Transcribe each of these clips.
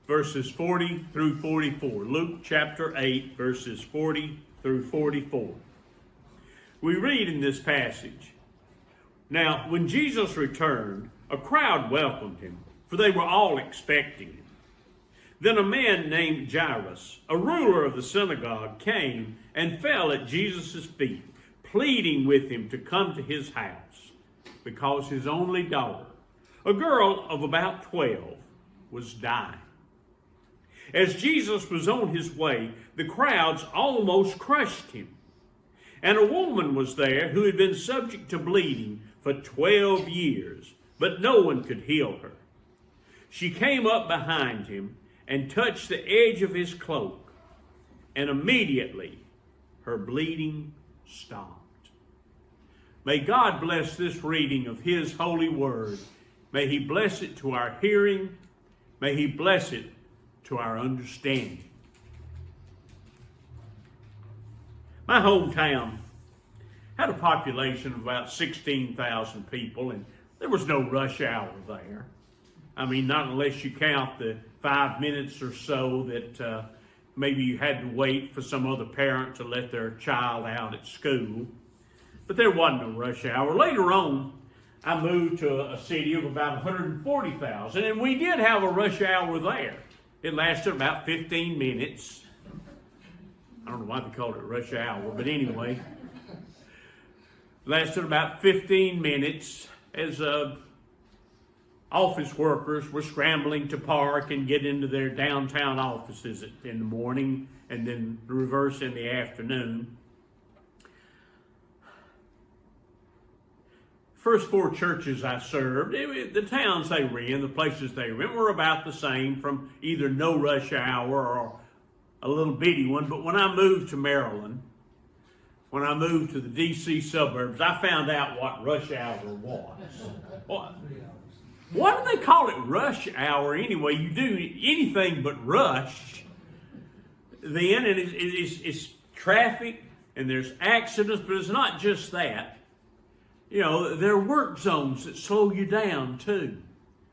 verses 40 through 44. Luke chapter 8, verses 40 through 44. We read in this passage, "Now, when Jesus returned, a crowd welcomed him, for they were all expecting him. Then a man named Jairus, a ruler of the synagogue, came and fell at Jesus' feet, pleading with him to come to his house, because his only daughter, a girl of about 12, was dying. As Jesus was on his way, the crowds almost crushed him. And a woman was there who had been subject to bleeding for 12 years, but no one could heal her. She came up behind him and touched the edge of his cloak, and immediately her bleeding stopped." May God bless this reading of his holy word. May he bless it to our hearing. May he bless it to our understanding. My hometown had a population of about 16,000 people, and there was no rush hour there. I mean, not unless you count the 5 minutes or so that maybe you had to wait for some other parent to let their child out at school. But there wasn't a rush hour. Later on, I moved to a city of about 140,000, and we did have a rush hour there. It lasted about 15 minutes. I don't know why they called it rush hour, but anyway. Lasted about 15 minutes as office workers were scrambling to park and get into their downtown offices in the morning, and then the reverse in the afternoon. First 4 churches I served, the towns they were in, the places they were in, were about the same, from either no rush hour or a little bitty one. But when I moved to Maryland, when I moved to the D.C. suburbs, I found out what rush hour was. What do they call it rush hour anyway? You do anything but rush then, and it's traffic and there's accidents, but it's not just that. You know, there are work zones that slow you down too.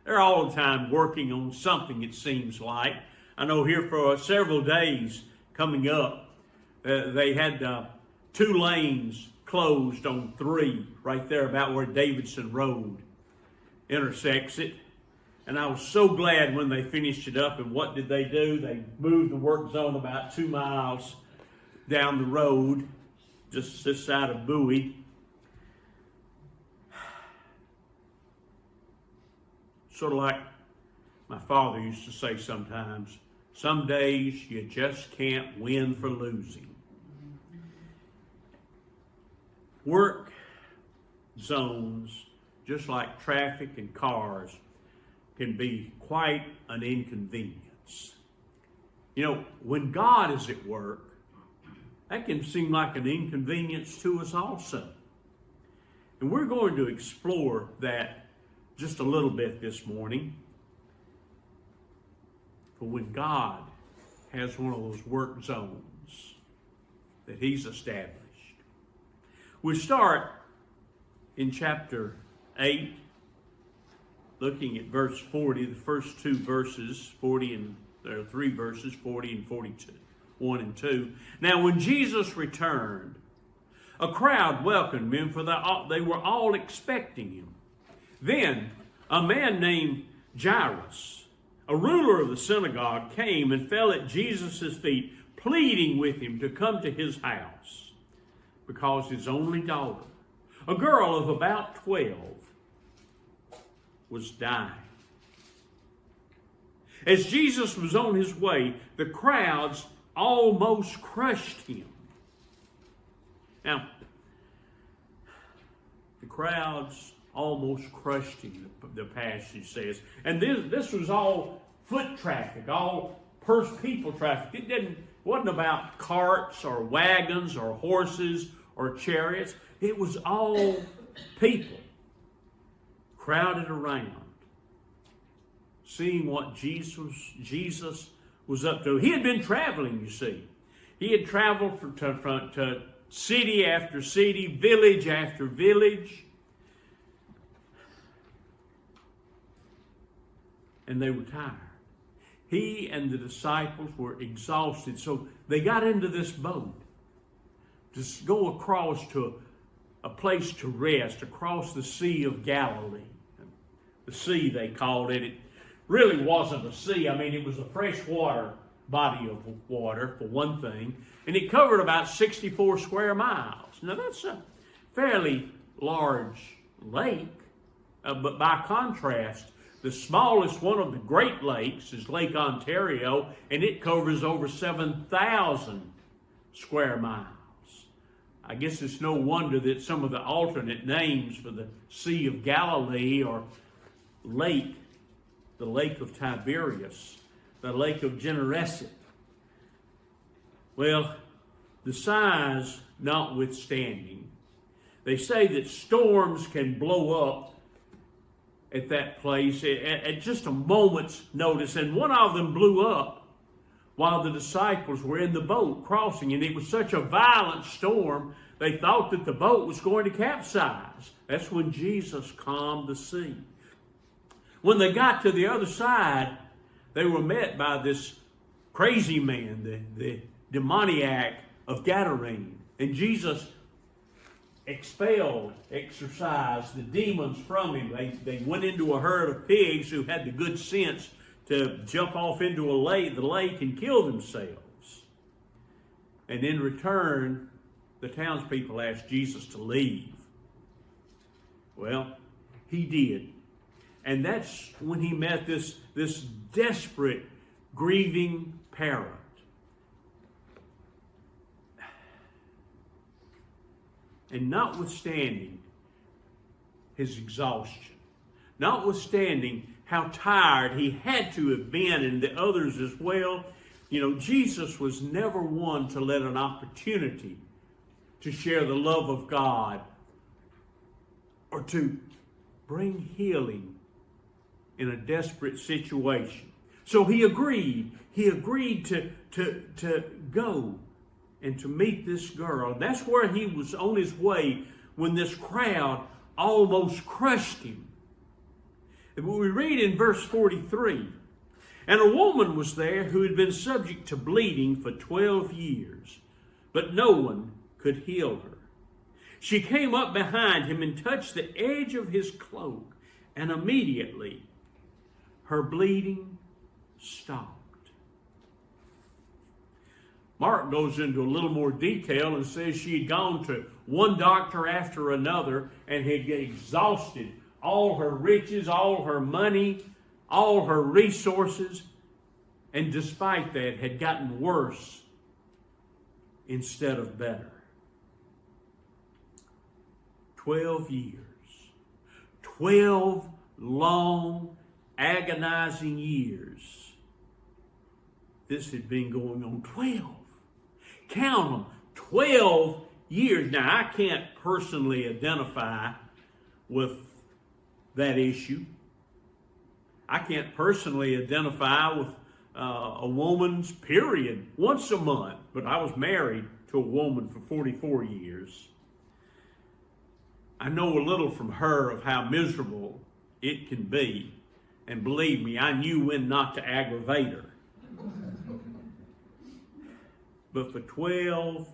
They're all the time working on something, it seems like. I know here for several days coming up, they had 2 lanes closed on 3 right there about where Davidson Road intersects it. And I was so glad when they finished it up. And what did they do? They moved the work zone about 2 miles down the road, just this side of Bowie. Sort of like my father used to say sometimes, some days you just can't win for losing. Work zones, just like traffic and cars, can be quite an inconvenience. You know, when God is at work, that can seem like an inconvenience to us also. And we're going to explore that just a little bit this morning. For when God has one of those work zones that he's established. We start in chapter 8, looking at verse 40, the first 2 verses, 40 and there are 3 verses, 40 and 42, 1 and 2. "Now when Jesus returned, a crowd welcomed him, for they were all expecting him. Then a man named Jairus, a ruler of the synagogue, came and fell at Jesus' feet, pleading with him to come to his house, because his only daughter, a girl of about 12, was dying. As Jesus was on his way, the crowds almost crushed him." Now, the crowds almost crushed him, the passage says. And this was all foot traffic, all people traffic. It wasn't about carts or wagons or horses or chariots. It was all people crowded around, seeing what Jesus was up to. He had been traveling, you see. He had traveled to city after city, village after village. And they were tired. He and the disciples were exhausted, so they got into this boat to go across to a place to rest, across the Sea of Galilee. The sea, they called it. It really wasn't a sea. I mean, it was a freshwater body of water, for one thing, and it covered about 64 square miles. Now, that's a fairly large lake, but by contrast, the smallest one of the Great Lakes is Lake Ontario, and it covers over 7,000 square miles. I guess it's no wonder that some of the alternate names for the Sea of Galilee are the Lake of Tiberias, the Lake of Gennesaret. Well, the size notwithstanding, they say that storms can blow up at that place at just a moment's notice, and one of them blew up while the disciples were in the boat crossing, and it was such a violent storm they thought that the boat was going to capsize. That's when Jesus calmed the sea. When they got to the other side, they were met by this crazy man, the demoniac of Gadarene, and Jesus exorcised the demons from him. They went into a herd of pigs who had the good sense to jump off into the lake and kill themselves. And in return, the townspeople asked Jesus to leave. Well, he did. And that's when he met this desperate, grieving parent. And notwithstanding his exhaustion, notwithstanding how tired he had to have been, and the others as well, Jesus was never one to let an opportunity to share the love of God or to bring healing in a desperate situation. So he agreed. He agreed to go and to meet this girl. And that's where he was on his way when this crowd almost crushed him. And we read in verse 43, and a woman was there who had been subject to bleeding for 12 years, but no one could heal her. She came up behind him and touched the edge of his cloak, and immediately her bleeding stopped. Mark goes into a little more detail and says she had gone to one doctor after another and had exhausted all her riches, all her money, all her resources, and despite that had gotten worse instead of better. 12 years. 12 long, agonizing years. This had been going on 12. Count them, 12 years. Now, I can't personally identify with that issue. I can't personally identify with a woman's period once a month, but I was married to a woman for 44 years. I know a little from her of how miserable it can be, and believe me, I knew when not to aggravate her. But for 12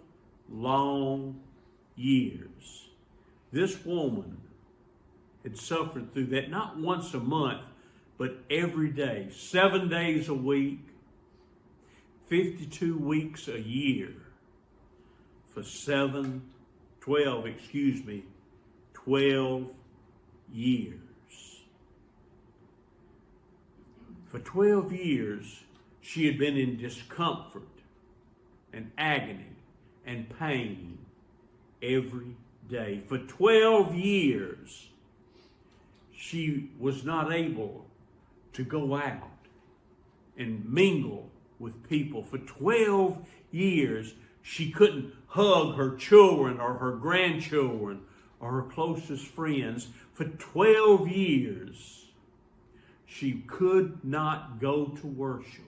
long years, this woman had suffered through that, not once a month, but every day, 7 days a week, 52 weeks a year, for 12 years. For 12 years, she had been in discomfort and agony and pain every day. For 12 years, she was not able to go out and mingle with people. For 12 years, she couldn't hug her children or her grandchildren or her closest friends. For 12 years, she could not go to worship.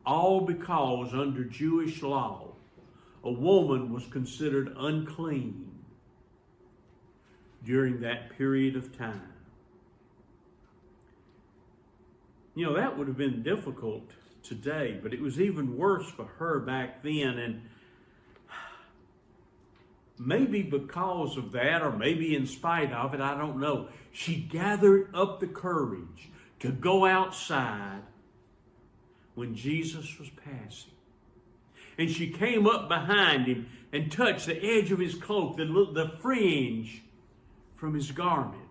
All because under Jewish law, a woman was considered unclean during that period of time. That would have been difficult today, but it was even worse for her back then. And maybe because of that, or maybe in spite of it, I don't know, she gathered up the courage to go outside when Jesus was passing. And she came up behind him and touched the edge of his cloak, the fringe from his garment.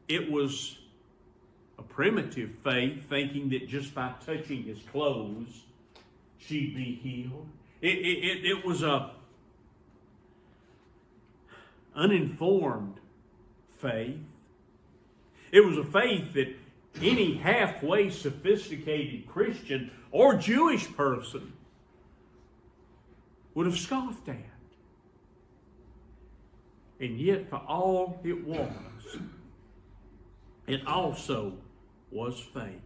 It was a primitive faith, thinking that just by touching his clothes, she'd be healed. It was a uninformed faith. It was a faith that any halfway sophisticated Christian or Jewish person would have scoffed at. And yet, for all it was, it also was faith.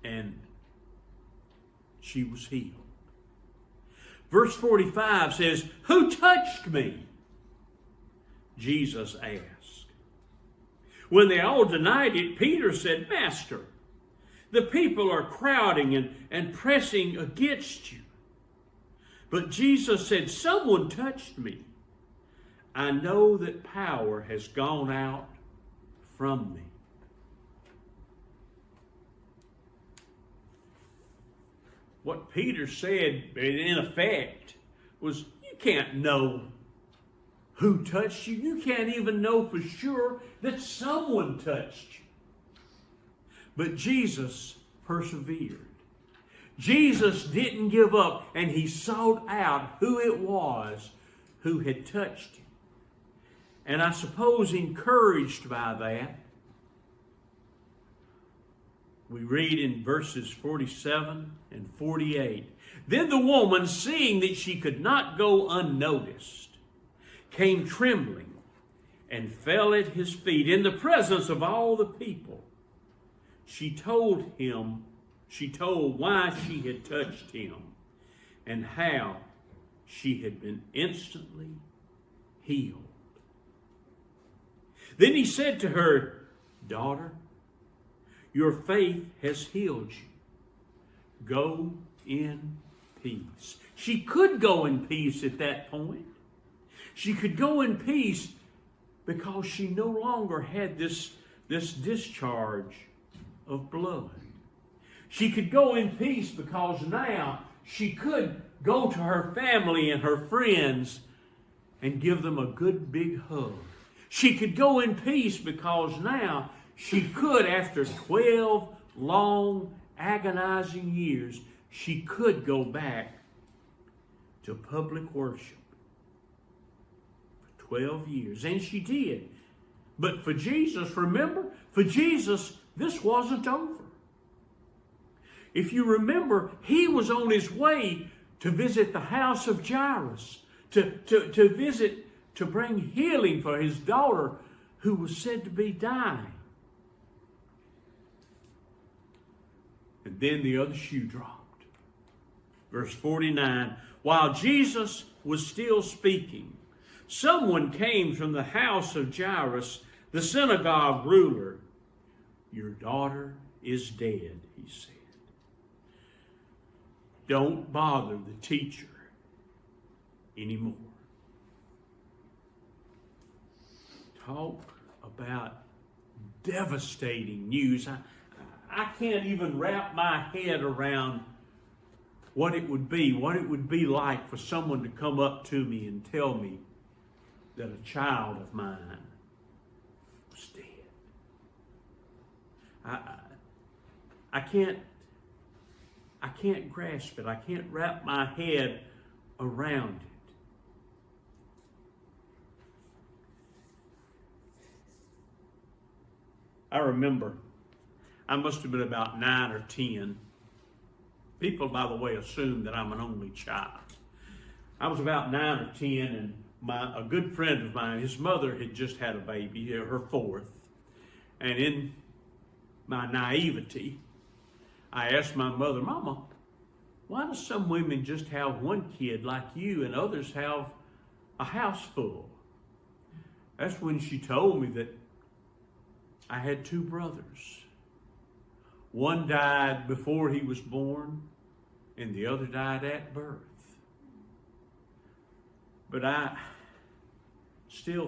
And she was healed. Verse 45 says, "Who touched me?" Jesus asked. When they all denied it, Peter said, "Master, the people are crowding and pressing against you." But Jesus said, "Someone touched me. I know that power has gone out from me." What Peter said, in effect, was, you can't know who touched you. You can't even know for sure that someone touched you. But Jesus persevered. Jesus didn't give up, and he sought out who it was who had touched him. And I suppose encouraged by that, we read in verses 47 and 48, "Then the woman, seeing that she could not go unnoticed, came trembling and fell at his feet in the presence of all the people. She told why she had touched him and how she had been instantly healed. Then he said to her, 'Daughter, your faith has healed you. Go in peace.'" She could go in peace at that point. She could go in peace because she no longer had this discharge of blood. She could go in peace because now she could go to her family and her friends and give them a good big hug. She could go in peace because now she could, after 12 long, agonizing years, she could go back to public worship. For 12 years. And she did. But for Jesus, remember, for Jesus, this wasn't over. If you remember, he was on his way to visit the house of Jairus, to visit, to bring healing for his daughter who was said to be dying. And then the other shoe dropped. Verse 49, "While Jesus was still speaking, someone came from the house of Jairus, the synagogue ruler. 'Your daughter is dead,' he said. 'Don't bother the teacher anymore.'" Talk about devastating news. I can't even wrap my head around what it would be like for someone to come up to me and tell me that a child of mine was dead. I can't grasp it. I can't wrap my head around it. I remember, I must have been about 9 or 10. People, by the way, assume that I'm an only child. I was about 9 or 10, and a good friend of mine, his mother had just had a baby, her fourth. And in my naivety, I asked my mother, "Mama, why do some women just have one kid like you and others have a house full?" That's when she told me that I had two brothers. One died before he was born, and the other died at birth. But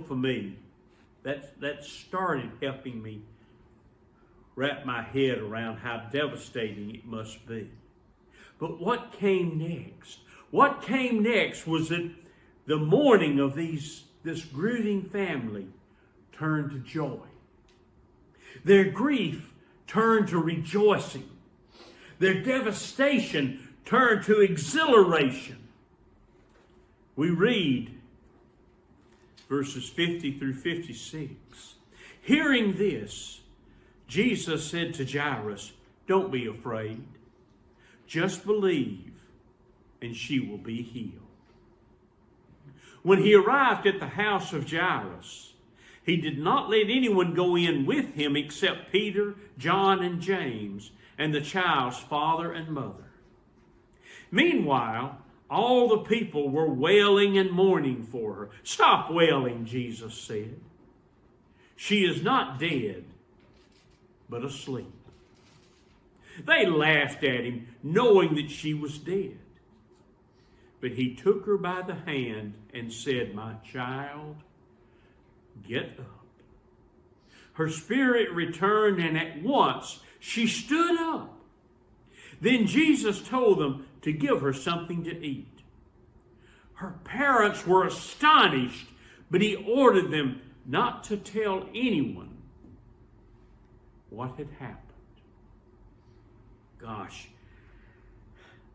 for me, that started helping me wrap my head around how devastating it must be. But what came next? What came next was that the mourning of this grieving family turned to joy. Their grief turned to rejoicing. Their devastation turned to exhilaration. We read verses 50 through 56. Hearing this, Jesus said to Jairus, "Don't be afraid. Just believe, and she will be healed." When he arrived at the house of Jairus, he did not let anyone go in with him except Peter, John, and James, and the child's father and mother. Meanwhile, all the people were wailing and mourning for her. "Stop wailing," Jesus said. "She is not dead, but asleep." They laughed at him, knowing that she was dead. But he took her by the hand and said, "My child, get up." Her spirit returned, and at once she stood up. Then Jesus told them to give her something to eat. Her parents were astonished, but he ordered them not to tell anyone what had happened. Gosh,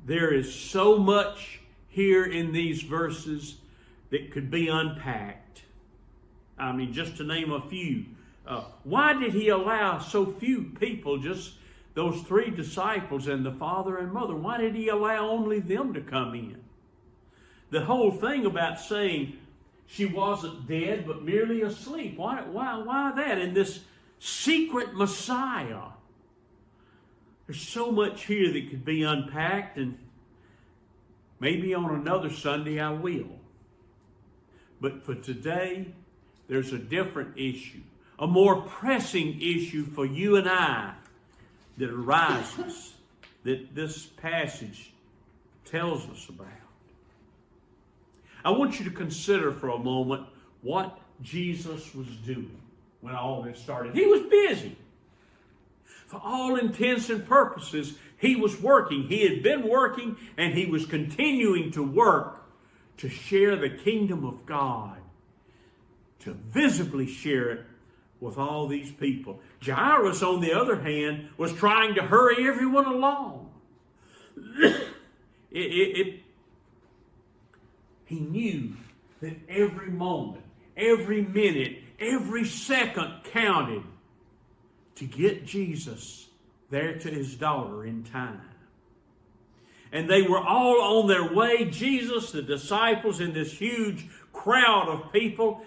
there is so much here in these verses that could be unpacked. I mean, just to name a few. Why did he allow so few people, just those three disciples and the father and mother? Why did he allow only them to come in? The whole thing about saying she wasn't dead but merely asleep. Why that? And this secret Messiah. There's so much here that could be unpacked, and maybe on another Sunday I will. But for today, there's a different issue, a more pressing issue for you and I that arises, that this passage tells us about. I want you to consider for a moment what Jesus was doing when all this started. He was busy. For all intents and purposes, he was working. He had been working, and he was continuing to work to share the kingdom of God, to visibly share it with all these people. Jairus, on the other hand, was trying to hurry everyone along. He knew that every moment, every minute, every second counted to get Jesus there to his daughter in time. And they were all on their way, Jesus, the disciples, and this huge crowd of people.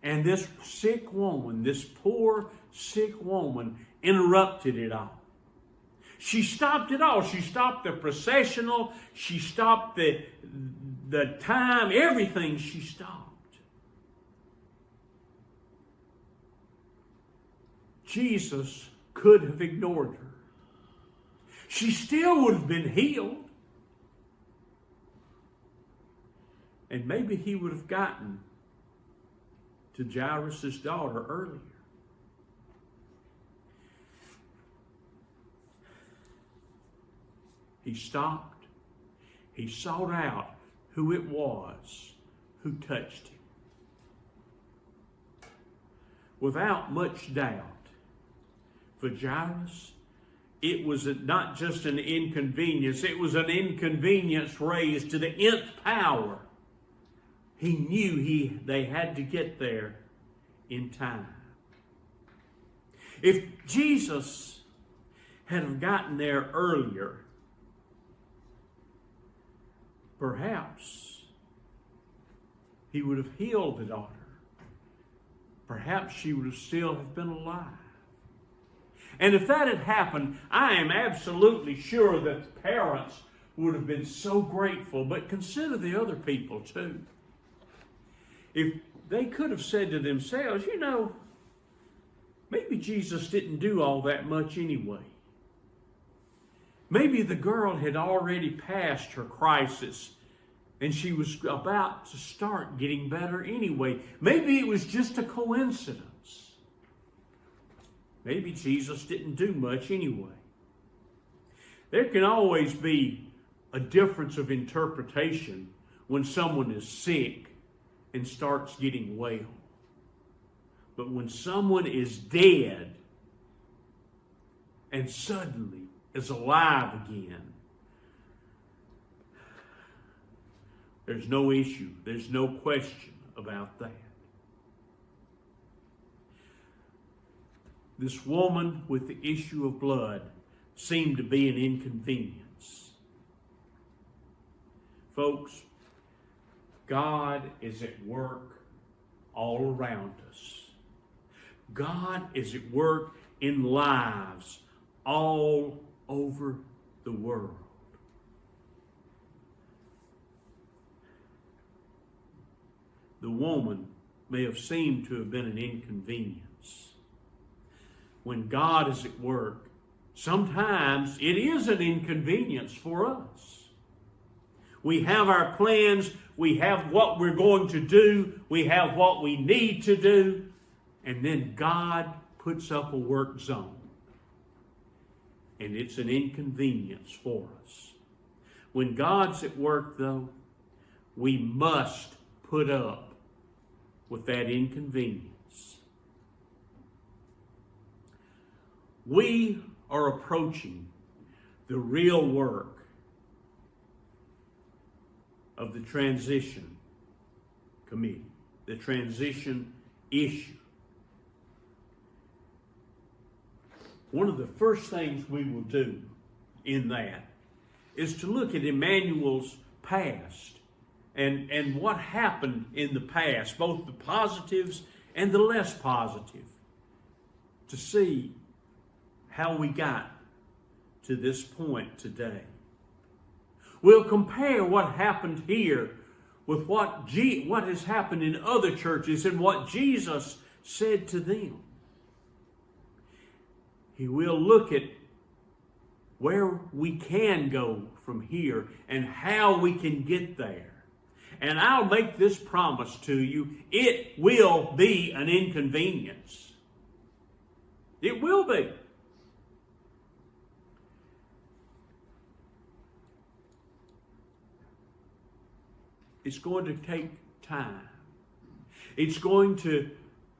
And this sick woman, this poor sick woman, interrupted it all. She stopped it all. She stopped the processional. She stopped the time, everything she stopped. Jesus could have ignored her. She still would have been healed. And maybe he would have gotten to Jairus' daughter earlier. He stopped. He sought out who it was who touched him. Without much doubt, for Jairus, it was not just an inconvenience, it was an inconvenience raised to the nth power. He knew they had to get there in time. If Jesus had gotten there earlier, perhaps he would have healed the daughter. Perhaps she would have still have been alive. And if that had happened, I am absolutely sure that the parents would have been so grateful. But consider the other people too. If they could have said to themselves, maybe Jesus didn't do all that much anyway. Maybe the girl had already passed her crisis and she was about to start getting better anyway. Maybe it was just a coincidence. Maybe Jesus didn't do much anyway. There can always be a difference of interpretation when someone is sick and starts getting well. But when someone is dead and suddenly is alive again, there's no issue. There's no question about that. This woman with the issue of blood seemed to be an inconvenience. Folks, God is at work all around us. God is at work in lives all over the world. The woman may have seemed to have been an inconvenience. When God is at work, sometimes it is an inconvenience for us. We have our plans, we have what we're going to do, we have what we need to do, and then God puts up a work zone. And it's an inconvenience for us. When God's at work, though, we must put up with that inconvenience. We are approaching the real work of the transition committee, the transition issue. One of the first things we will do in that is to look at Emmanuel's past and what happened in the past, both the positives and the less positive, to see how we got to this point today. We'll compare what happened here with what has happened in other churches and what Jesus said to them. He will look at where we can go from here and how we can get there. And I'll make this promise to you, it will be an inconvenience. It will be. It's going to take time. It's going to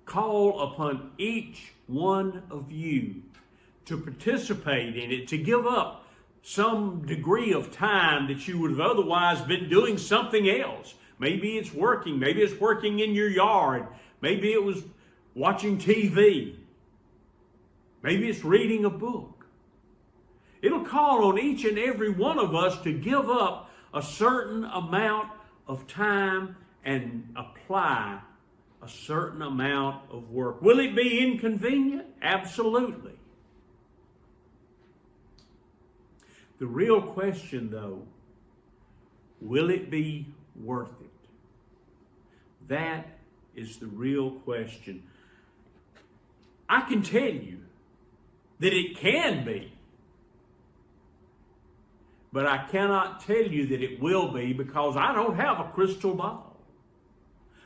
call upon each one of you to participate in it, to give up some degree of time that you would have otherwise been doing something else. Maybe it's working. Maybe it's working in your yard. Maybe it was watching TV. Maybe it's reading a book. It'll call on each and every one of us to give up a certain amount of time and apply a certain amount of work. Will it be inconvenient? Absolutely. The real question, though, will it be worth it? That is the real question. I can tell you that it can be, but I cannot tell you that it will be because I don't have a crystal ball.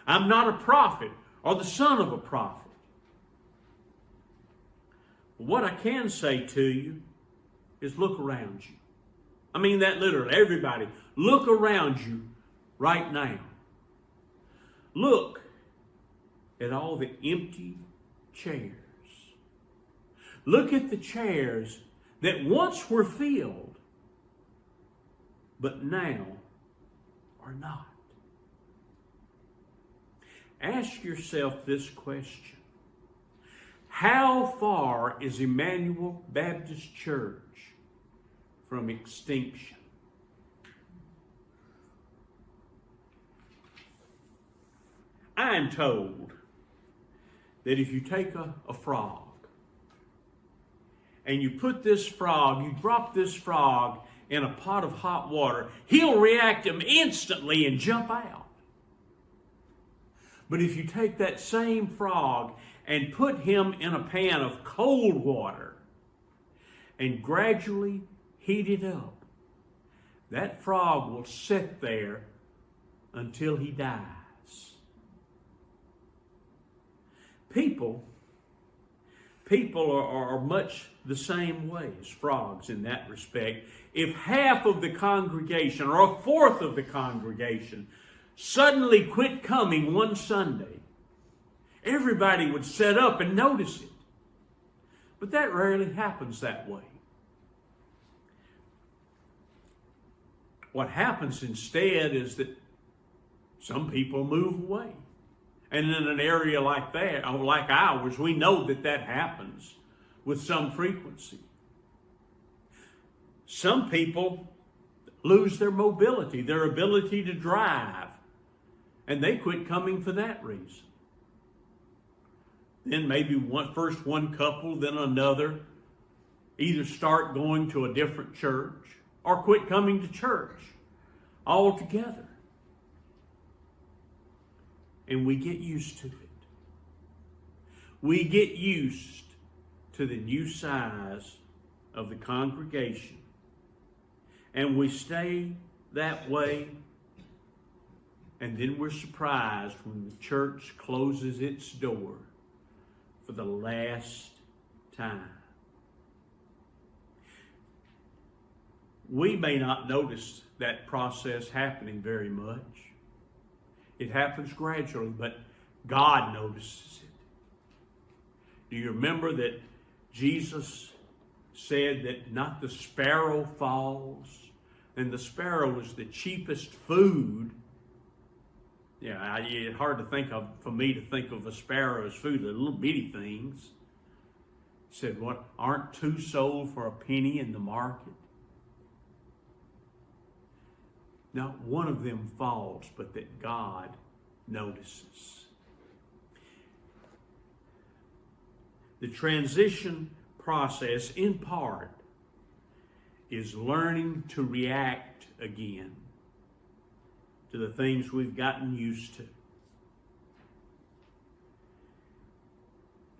I'm not a prophet or the son of a prophet. What I can say to you is look around you. I mean that literally. Everybody, look around you right now. Look at all the empty chairs. Look at the chairs that once were filled, but now are not. Ask yourself this question. How far is Emmanuel Baptist Church from extinction? I am told that if you take a frog and you put this frog, you drop this frog in a pot of hot water, he'll react instantly and jump out. But if you take that same frog and put him in a pan of cold water and gradually heat it up, that frog will sit there until he dies. People are much the same way as frogs in that respect. If half of the congregation or a fourth of the congregation suddenly quit coming one Sunday, everybody would sit up and notice it. But that rarely happens that way. What happens instead is that some people move away. And in an area like that, like ours, we know that that happens with some frequency. Some people lose their mobility, their ability to drive, and they quit coming for that reason. Then maybe first one couple, then another, either start going to a different church or quit coming to church altogether. And we get used to it. We get used to the new size of the congregation. And we stay that way. And then we're surprised when the church closes its door for the last time. We may not notice that process happening very much. It happens gradually, but God notices it. Do you remember that Jesus said that not the sparrow falls, and the sparrow is the cheapest food? Yeah, it's hard to think of, for me to think of a sparrow as food, the little bitty things. He said, what, aren't two sold for a penny in the market? Not one of them falls, but that God notices. The transition process, in part, is learning to react again to the things we've gotten used to.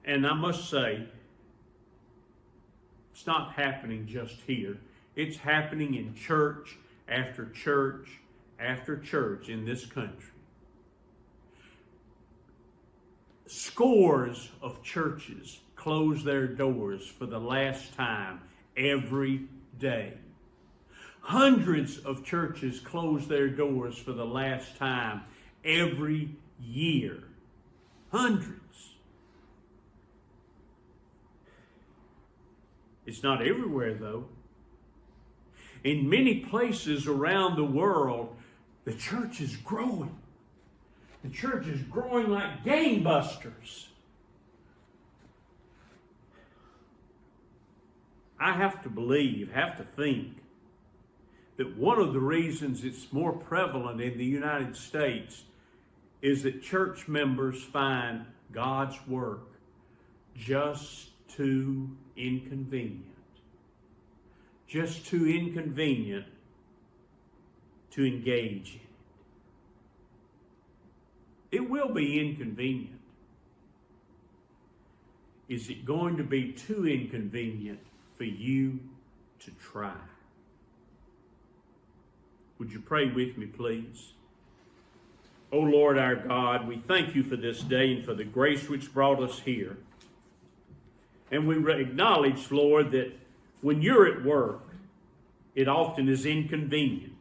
And I must say, it's not happening just here. It's happening in church after church after church in this country. Scores of churches close their doors for the last time every day. Hundreds of churches close their doors for the last time every year. Hundreds. It's not everywhere, though. In many places around the world, the church is growing. The church is growing like gangbusters. I have to think that one of the reasons it's more prevalent in the United States is that church members find God's work just too inconvenient. Just too inconvenient to engage in it. It will be inconvenient. Is it going to be too inconvenient for you to try? Would you pray with me, please? Oh Lord our God, we thank you for this day and for the grace which brought us here. And we acknowledge, Lord, that when you're at work, it often is inconvenient.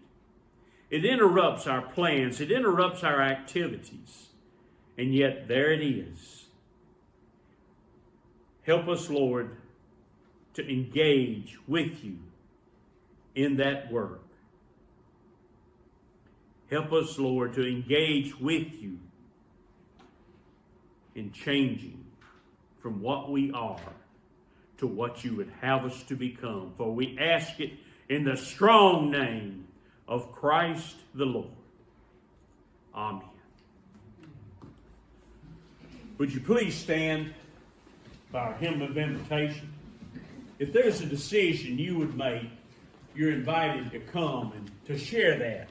It interrupts our plans. It interrupts our activities. And yet there it is. Help us, Lord, to engage with you in that work. Help us, Lord, to engage with you in changing from what we are to what you would have us to become. For we ask it in the strong name of Christ the Lord. Amen. Would you please stand by our hymn of invitation? If there's a decision you would make, you're invited to come and to share that